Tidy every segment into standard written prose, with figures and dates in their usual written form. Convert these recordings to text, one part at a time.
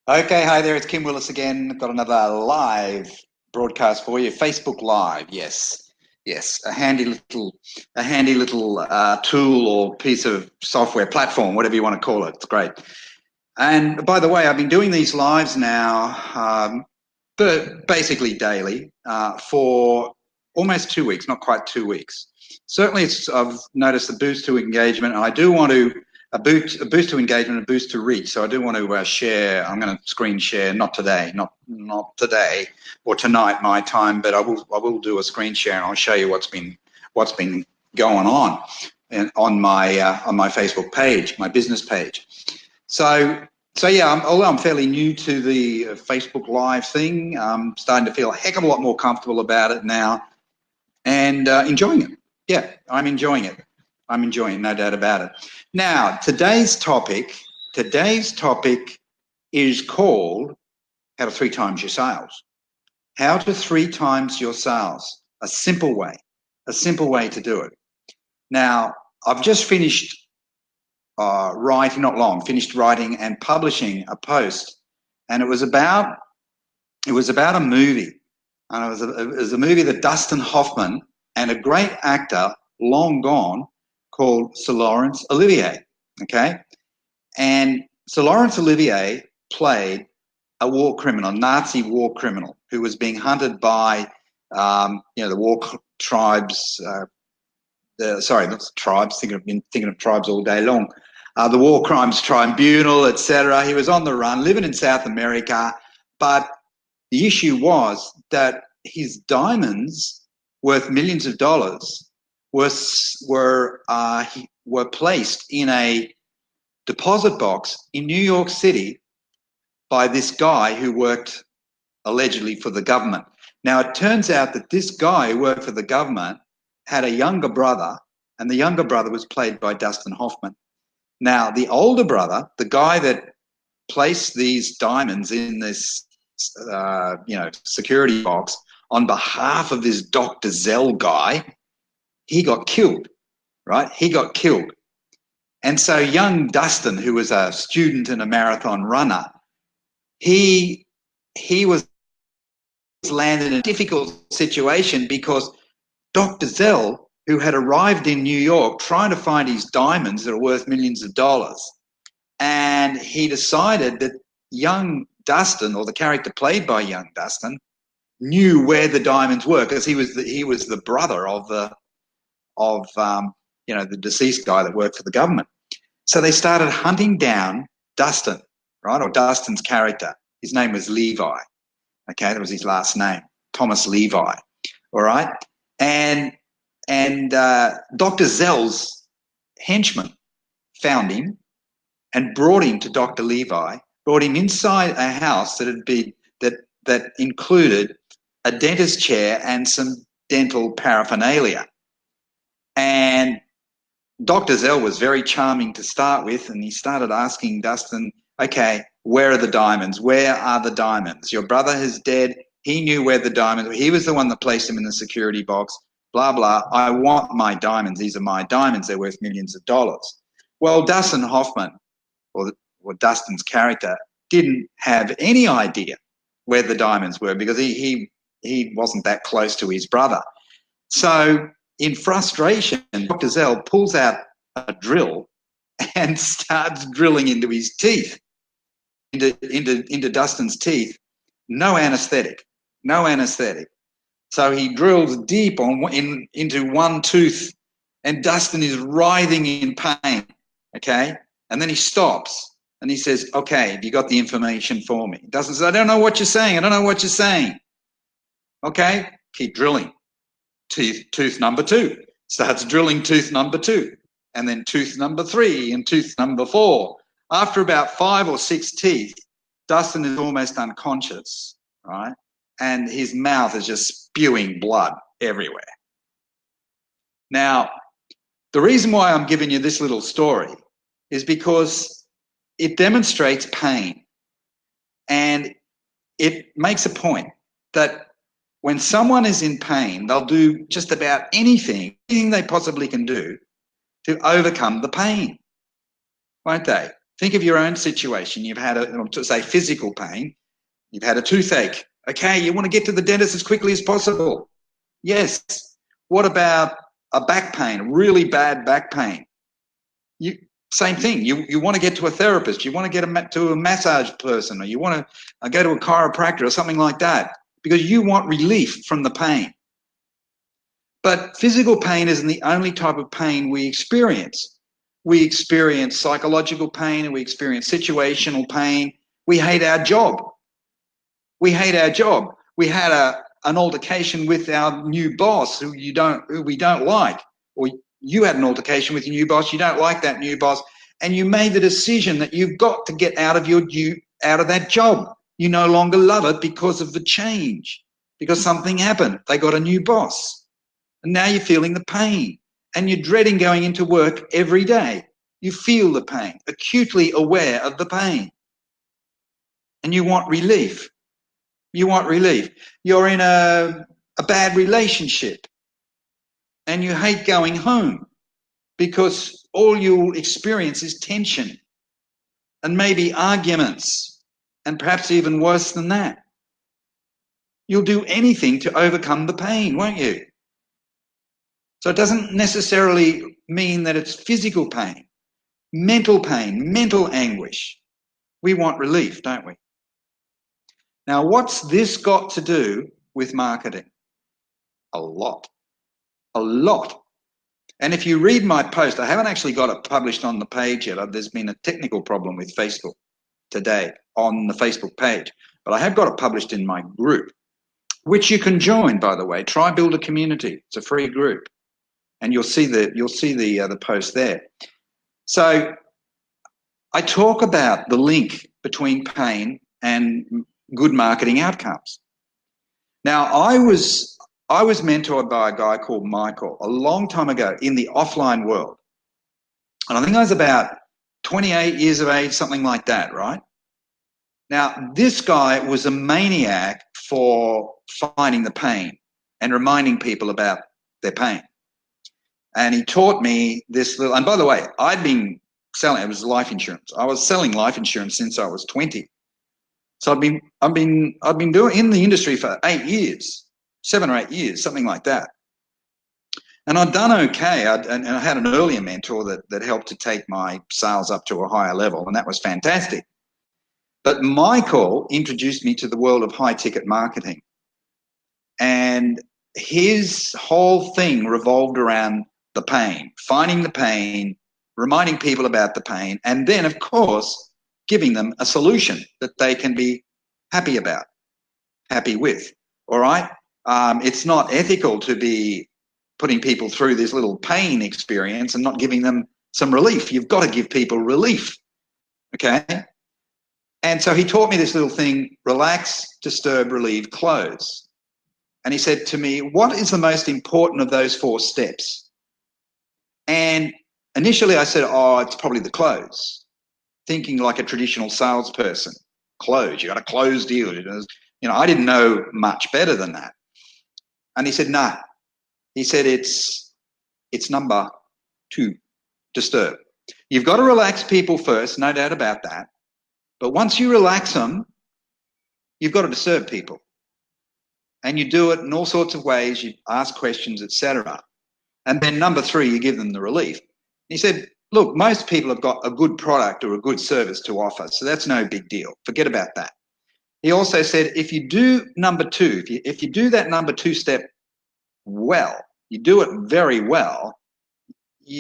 Okay, hi there. It's Kim Willis again. Got another live broadcast for you. Facebook Live. Yes, yes. A handy little tool or piece of software platform, whatever you want to call it. It's great. And by the way, I've been doing these lives now, but basically daily for almost 2 weeks, not quite 2 weeks. Certainly, I've noticed a boost to engagement, and I do want to a boost to engagement, a boost to reach. So I do want to share. I'm going to screen share, not today, not today or tonight my time, but I will do a screen share, and I'll show you what's been going on and on my Facebook page, my business page. So yeah, although I'm fairly new to the Facebook Live thing, I'm starting to feel a heck of a lot more comfortable about it now, and enjoying it. Yeah, I'm enjoying it. I'm enjoying it, no doubt about it. Now, today's topic is called how to 3 times your sales. How to 3 times your sales. A simple way to do it. Now, I've just finished finished writing and publishing a post, and it was about a movie, and it was a movie that Dustin Hoffman and a great actor long gone called Sir Laurence Olivier. Okay, and Sir Laurence Olivier played a war criminal, Nazi war criminal, who was being hunted by the war tribes. Not tribes. Been thinking of tribes all day long. The War Crimes Tribunal, etc. He was on the run, living in South America, but the issue was that his diamonds, worth millions of dollars, were placed in a deposit box in New York City by this guy who worked allegedly for the government. Now, it turns out that this guy who worked for the government had a younger brother, and the younger brother was played by Dustin Hoffman. Now, the older brother, the guy that placed these diamonds in this, security box on behalf of this Dr. Zell guy, he got killed, right? He got killed. And so young Dustin, who was a student and a marathon runner, he was landed in a difficult situation because Dr. Zell, who had arrived in New York trying to find his diamonds that are worth millions of dollars, and he decided that young Dustin, or the character played by young Dustin, knew where the diamonds were because he was the brother of the deceased guy that worked for the government. So they started hunting down Dustin, right, or Dustin's character. His name was Levi. Okay, that was his last name, Thomas Levi. All right, and Dr. Zell's henchman found him and brought him to Dr. Levi. Brought him inside a house that included a dentist chair and some dental paraphernalia. And Dr. Zell was very charming to start with, and he started asking Dustin, okay, where are the diamonds? Where are the diamonds? Your brother is dead. He knew where the diamonds were. He was the one that placed them in the security box, blah, blah. I want my diamonds. These are my diamonds. They're worth millions of dollars. Well, Dustin Hoffman, or Dustin's character, didn't have any idea where the diamonds were because he wasn't that close to his brother. So in frustration, Dr. Zell pulls out a drill and starts drilling into his teeth, into Dustin's teeth. No anaesthetic. So he drills deep into one tooth, and Dustin is writhing in pain. Okay, and then he stops and he says, "Okay, have you got the information for me?" Dustin says, "I don't know what you're saying. Okay, keep drilling. Tooth number 2. Starts drilling tooth number 2, and then tooth number 3 and tooth number 4. After about 5 or 6 teeth, Dustin is almost unconscious, right? And his mouth is just spewing blood everywhere. Now, the reason why I'm giving you this little story is because it demonstrates pain, and it makes a point that when someone is in pain, they'll do just about anything they possibly can do to overcome the pain, won't they? Think of your own situation. You've had say physical pain. You've had a toothache. Okay, you want to get to the dentist as quickly as possible. Yes. What about a back pain, really bad back pain? Same thing. You want to get to a therapist. You want to get to a massage person, or you want to go to a chiropractor or something like that, because you want relief from the pain. But physical pain isn't the only type of pain we experience. We experience psychological pain, and we experience situational pain. We hate our job. We hate our job. We had an altercation with our new boss who we don't like, or you had an altercation with your new boss, you don't like that new boss, and you made the decision that you've got to get out of that job. You no longer love it because of the change, because something happened. They got a new boss. And now you're feeling the pain, and you're dreading going into work every day. You feel the pain, acutely aware of the pain. And you want relief. You want relief. You're in a bad relationship, and you hate going home because all you'll experience is tension and maybe arguments, and perhaps even worse than that. You'll do anything to overcome the pain, won't you? So it doesn't necessarily mean that it's physical pain, mental anguish. We want relief, don't we? Now, what's this got to do with marketing? A lot. And if you read my post, I haven't actually got it published on the page yet. There's been a technical problem with Facebook today on the Facebook page, but I have got it published in my group, which you can join, by the way. Try Build a Community. It's a free group, and you'll see the post there. So I talk about the link between pain and good marketing outcomes. Now, I was mentored by a guy called Michael a long time ago in the offline world. And I think I was about 28 years of age, something like that, right? Now, this guy was a maniac for finding the pain and reminding people about their pain. And he taught me this little, and by the way, I'd been selling, it was life insurance. I was selling life insurance since I was 20. So I've been doing in the industry for 8 years, 7 or 8 years, something like that. And I'd done okay. And I had an earlier mentor that helped to take my sales up to a higher level, and that was fantastic. But Michael introduced me to the world of high-ticket marketing. And his whole thing revolved around the pain, finding the pain, reminding people about the pain, and then, of course, giving them a solution that they can be happy with, all right? It's not ethical to be putting people through this little pain experience and not giving them some relief. You've got to give people relief, okay? And so he taught me this little thing: relax, disturb, relieve, close. And he said to me, what is the most important of those 4 steps? And initially I said, oh, it's probably the close. Thinking like a traditional salesperson. Close, you got to close deals. You know, I didn't know much better than that. And he said, nah. He said, it's number 2, disturb. You've got to relax people first, no doubt about that. But once you relax them, you've got to disturb people. And you do it in all sorts of ways. You ask questions, etc. And then number 3, you give them the relief. He said, look, most people have got a good product or a good service to offer, so that's no big deal. Forget about that. He also said, if you do number 2, if you do that number 2 step well, you do it very well,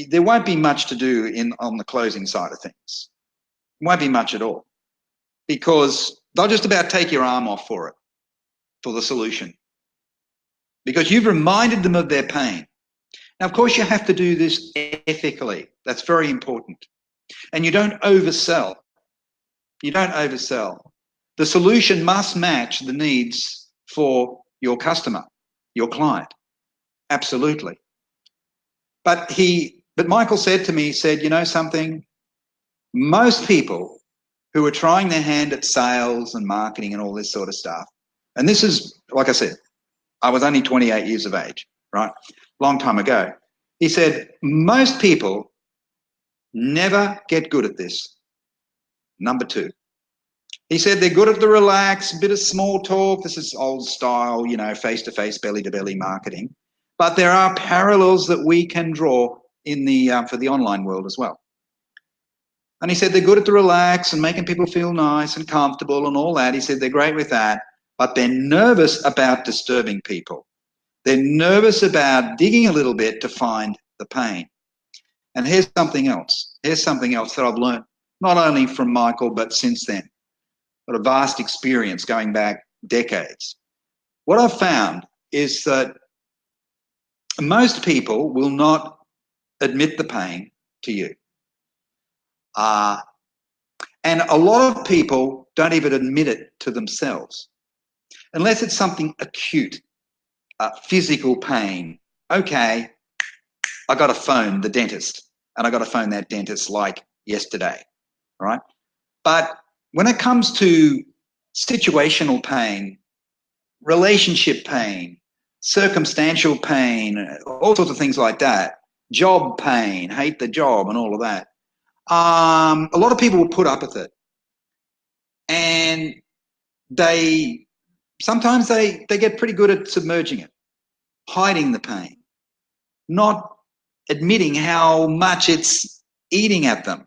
there won't be much to do on the closing side of things. It won't be much at all, because they'll just about take your arm off for the solution, because you've reminded them of their pain. Now, of course, you have to do this ethically. That's very important. And you don't oversell. You don't oversell. The solution must match the needs for your customer, your client. Absolutely. But Michael said to me, he said, you know something? Most people who are trying their hand at sales and marketing and all this sort of stuff, and this is, like I said, I was only 28 years of age, right? Long time ago. He said, most people never get good at this. Number two. He said they're good at the relax, bit of small talk. This is old style, you know, face-to-face, belly-to-belly marketing. But there are parallels that we can draw in the for the online world as well. And he said they're good at the relax and making people feel nice and comfortable and all that. He said they're great with that, but they're nervous about disturbing people. They're nervous about digging a little bit to find the pain. And here's something else. Here's something else that I've learned, not only from Michael, but since then. Got a vast experience going back decades. What I've found is that most people will not admit the pain to you. And a lot of people don't even admit it to themselves. Unless it's something acute, physical pain. Okay, I got to phone the dentist, and I got to phone that dentist like yesterday, all right? But when it comes to situational pain, relationship pain, circumstantial pain, all sorts of things like that, job pain, hate the job and all of that, a lot of people will put up with it. And sometimes they get pretty good at submerging it, hiding the pain, not admitting how much it's eating at them.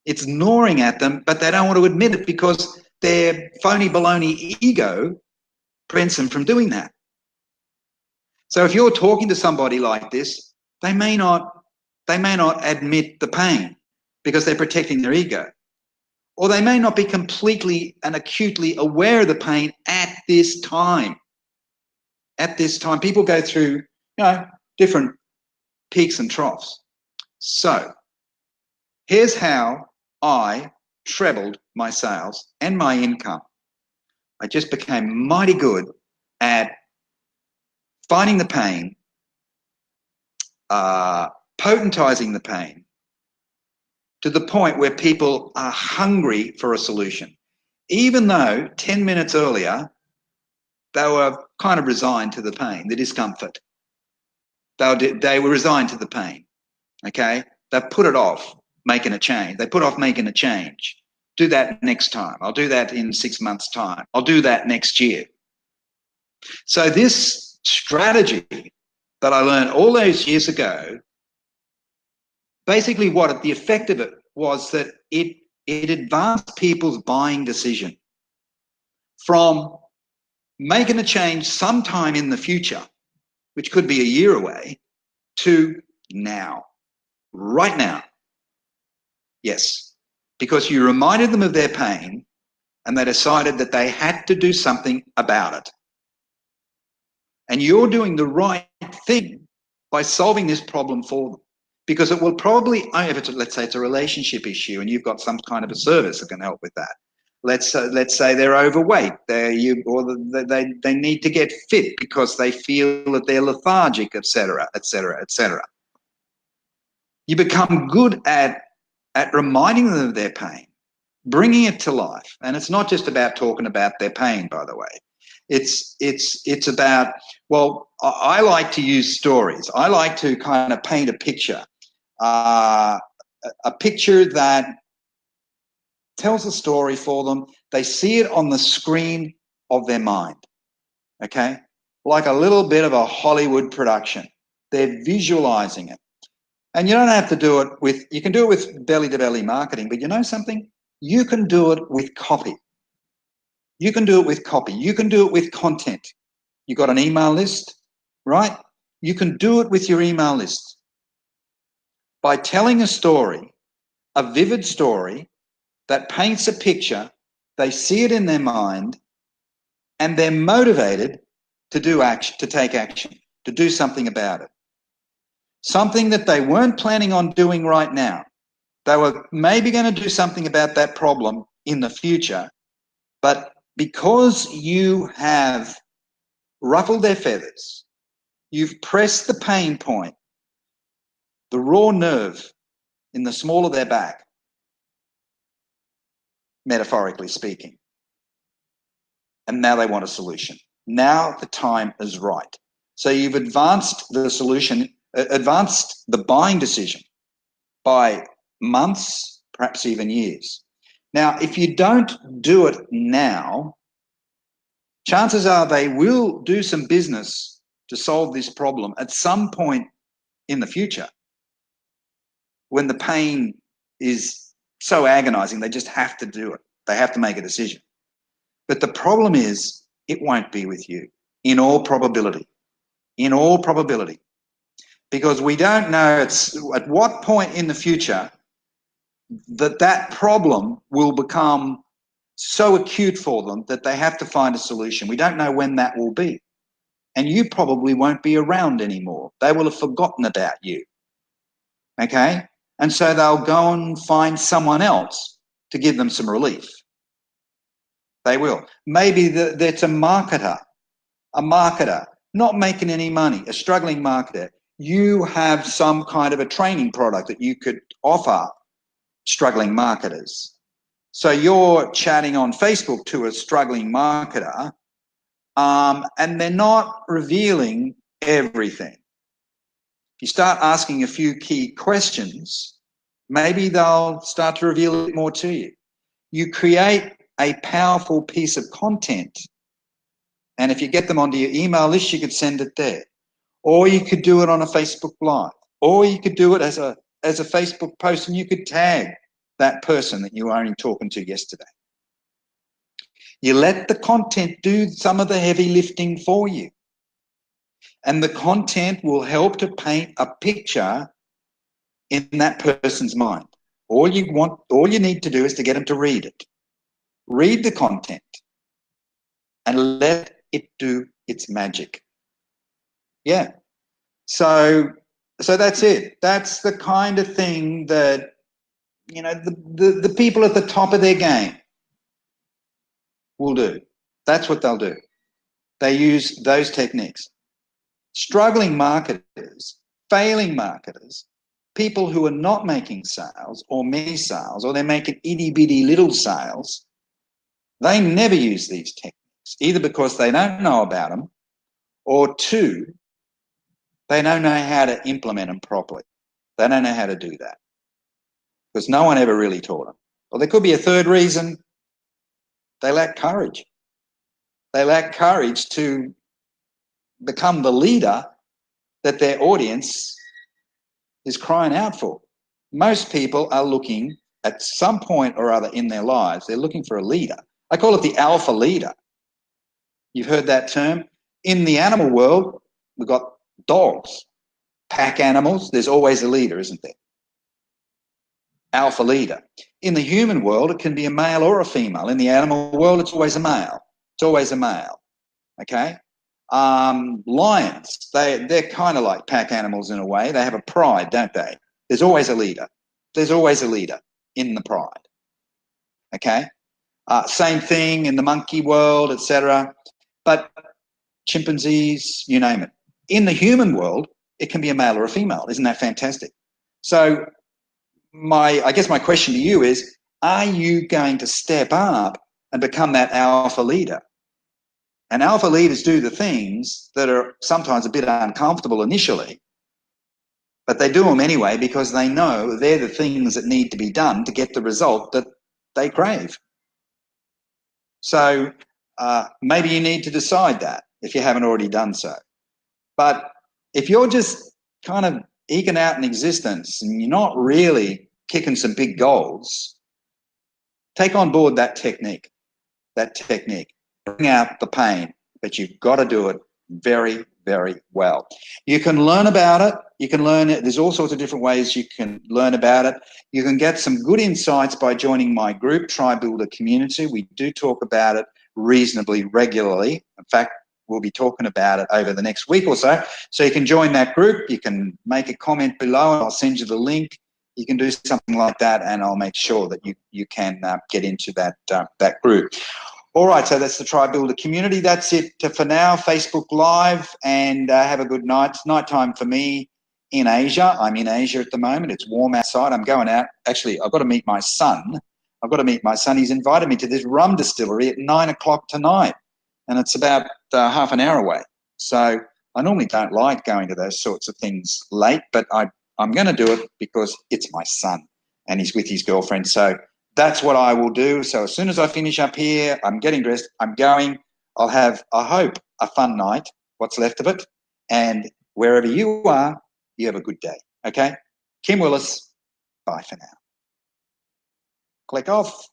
It's gnawing at them, but they don't want to admit it because their phony baloney ego prevents them from doing that. So if you're talking to somebody like this, they may not admit the pain because they're protecting their ego. Or they may not be completely and acutely aware of the pain at this time. At this time, people go through, different peaks and troughs. So here's how I trebled my sales and my income. I just became mighty good at finding the pain, potentizing the pain, to the point where people are hungry for a solution. Even though 10 minutes earlier, they were kind of resigned to the pain, the discomfort. They were resigned to the pain, okay? They put it off making a change. They put off making a change. Do that next time. I'll do that in 6 months' time. I'll do that next year. So this strategy that I learned all those years ago, basically the effect of it was that it advanced people's buying decision from making a change sometime in the future, which could be a year away, to now, right now. Yes, because you reminded them of their pain and they decided that they had to do something about it. And you're doing the right thing by solving this problem for them. Because it will probably, let's say it's a relationship issue and you've got some kind of a service that can help with that. Let's say they're overweight, they need to get fit because they feel that they're lethargic, etc., etc., etc. You become good at reminding them of their pain, bringing it to life. And it's not just about talking about their pain, by the way. It's about, well, I like to use stories. I like to kind of paint a picture. A picture that tells a story for them. They see it on the screen of their mind, okay? Like a little bit of a Hollywood production. They're visualizing it. And you don't have to do it with, you can do it with belly-to-belly marketing, but you know something? You can do it with copy. You can do it with copy. You can do it with content. You got an email list, right? You can do it with your email list. By telling a story, a vivid story that paints a picture, they see it in their mind and they're motivated to do action, to take action, to do something about it. Something that they weren't planning on doing right now. They were maybe going to do something about that problem in the future, but because you have ruffled their feathers, you've pressed the pain point, the raw nerve in the small of their back, metaphorically speaking. And now they want a solution. Now the time is right. So you've advanced the solution, advanced the buying decision by months, perhaps even years. Now, if you don't do it now, chances are they will do some business to solve this problem at some point in the future when the pain is so agonizing, they just have to do it. They have to make a decision. But the problem is it won't be with you in all probability, because we don't know at what point in the future that problem will become so acute for them that they have to find a solution. We don't know when that will be. And you probably won't be around anymore. They will have forgotten about you. Okay? And so they'll go and find someone else to give them some relief. They will. Maybe that's a marketer, not making any money, a struggling marketer. You have some kind of a training product that you could offer struggling marketers. So you're chatting on Facebook to a struggling marketer, and they're not revealing everything. If you start asking a few key questions, maybe they'll start to reveal a bit more to you. You create a powerful piece of content, and if you get them onto your email list, you could send it there. Or you could do it on a Facebook Live. Or you could do it as a Facebook post, and you could tag that person that you were only talking to yesterday. You let the content do some of the heavy lifting for you. And the content will help to paint a picture in that person's mind. All you need to do is to get them to read it. Read the content and let it do its magic. Yeah. So that's it. That's the kind of thing that, you know, the people at the top of their game will do. That's what they'll do. They use those techniques. Struggling marketers, failing marketers, people who are not making sales or many sales, or they're making itty bitty little sales, they never use these techniques, either because they don't know about them, or two, they don't know how to implement them properly. They don't know how to do that because no one ever really taught them. Or there could be a third reason: they lack courage. They lack courage to become the leader that their audience is crying out for. Most people are looking at some point or other in their lives, they're looking for a leader. I call it the alpha leader. You've heard that term. In the animal world, we've got dogs, pack animals. There's always a leader, isn't there? Alpha leader. In the human world, it can be a male or a female. In the animal world, it's always a male. It's always a male. Okay? Lions, they're kind of like pack animals in a way. They have a pride, don't they? There's always a leader. There's always a leader in the pride. Okay? Same thing in the monkey world, etc. But chimpanzees, you name it. In the human world, it can be a male or a female. Isn't that fantastic? So I guess my question to you is, are you going to step up and become that alpha leader? And alpha leaders do the things that are sometimes a bit uncomfortable initially, but they do them anyway because they know they're the things that need to be done to get the result that they crave. So maybe you need to decide that if you haven't already done so. But if you're just kind of eking out an existence and you're not really kicking some big goals, take on board that technique. Bring out the pain, but you've got to do it very, very well. You can learn about it. You can learn it. There's all sorts of different ways you can learn about it. You can get some good insights by joining my group, Tribe Builder Community. We do talk about it reasonably regularly. In fact, we'll be talking about it over the next week or so. So you can join that group. You can make a comment below and I'll send you the link. You can do something like that and I'll make sure that you can get into that group. All right, so that's the Tribe Builder Community. That's it for now. Facebook Live, and have a good night. It's nighttime for me in Asia. I'm in Asia at the moment. It's warm outside. I'm going out. Actually, I've got to meet my son. He's invited me to this rum distillery at 9 o'clock tonight, and it's about half an hour away. So I normally don't like going to those sorts of things late, but I'm going to do it because it's my son, and he's with his girlfriend. So that's what I will do. So as soon as I finish up here, I'm getting dressed, I'm going. I'll have, I hope, a fun night, what's left of it. And wherever you are, you have a good day. Okay? Kim Willis, bye for now. Click off.